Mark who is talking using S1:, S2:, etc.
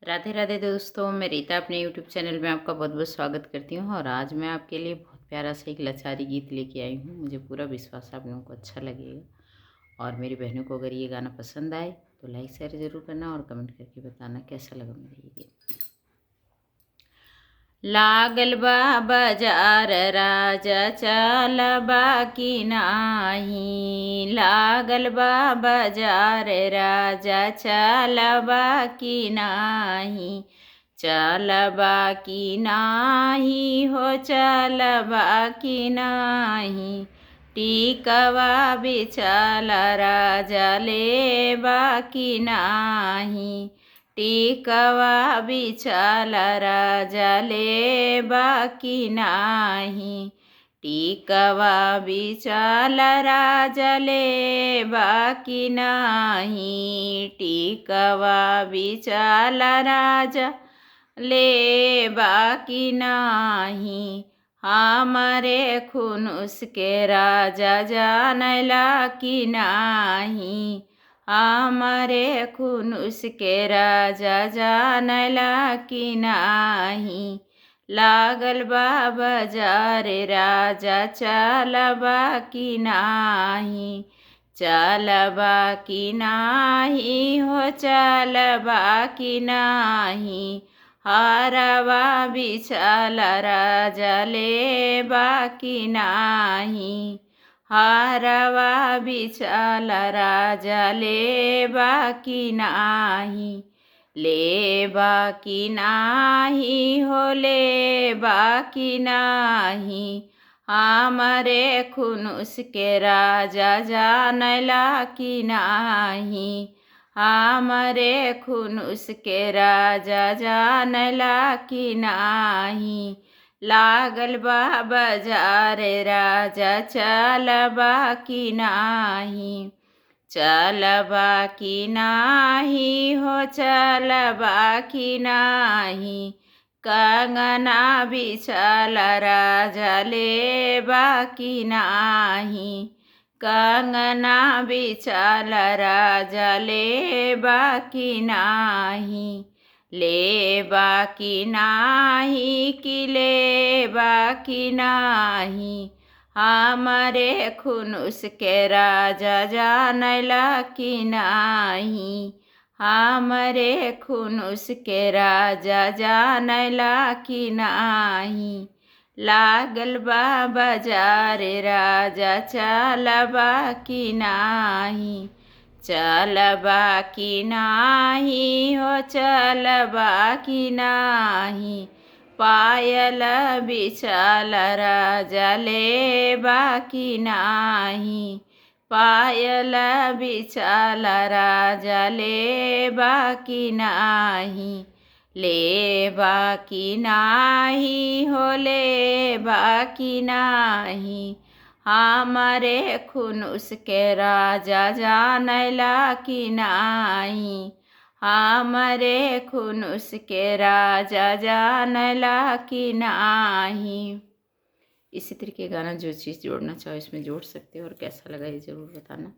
S1: राधे राधे दोस्तों, मैं रीता अपने यूट्यूब चैनल में आपका बहुत बहुत स्वागत करती हूँ। और आज मैं आपके लिए बहुत प्यारा सा एक लाचारी गीत लेके आई हूँ। मुझे पूरा विश्वास है आप लोगों को अच्छा लगेगा। और मेरी बहनों को अगर ये गाना पसंद आए तो लाइक शेयर ज़रूर करना और कमेंट करके बताना कैसा लगा मेरा ये गीत। लागल बा बाजार राजा चल बाकी नाही, लागल बा बाजार राजा चल बाकी नाही, चल बाकी नाही हो चल बाकी नाही, टिकवा बिछल राजा ले बाकी नाही, टिकवा बिछल राजा ले बाकी नाही, टिकवा बिछल राजा ले बाकी नाही, टिकवा बिछल राजा ले बाकी नाही, हमारे खुनुस के राजा जानला की नाही, हमारे खुनुस के राजा जानला की नाही, लागल बा बाजार राजा चल बाकी नाही, चल बाकी नाही हो चल बाकी नाही, हारवा बिछल राजा ले बाकी नाही, हारवा बिछल राजा ले बाकी नाही, ले बाकी नाही हो ले बाकी नाही, हमारे खुनुस के राजा जानला की नाही, हमारे खुनुस के राजा जानला की नाही, लागल बा बाजार राजा चल बाकी नाही, चल बाकी नाही हो चल बाकी नाही, कंगना बिछल राजा ले बाकी नाही, कंगना बिछल राजा ले बाकी नाही, ले बाकी नाही कि ले बाकी नाही, हमारे खुनुस के राजा जानला की नाही, हमारे खुनुस के राजा जानला की नाही, लागल बा बाजार राजा चल बाकी नाही, चल बाकी नाही हो चल बाकी नाही, पायल बिछल राजा ले बाकी नाही, पायल बिछल राजा ले बाकी नाही, ले बाकी नाही हो ले बाकी नाही, हमारे खुनुस के राजा जानला की नाही, हमारे खुनुस के राजा जानला की नाही। इसी तरीके गाना जो चीज़ जोड़ना चाहो इसमें जोड़ सकते हो और कैसा लगा ये ज़रूर बताना।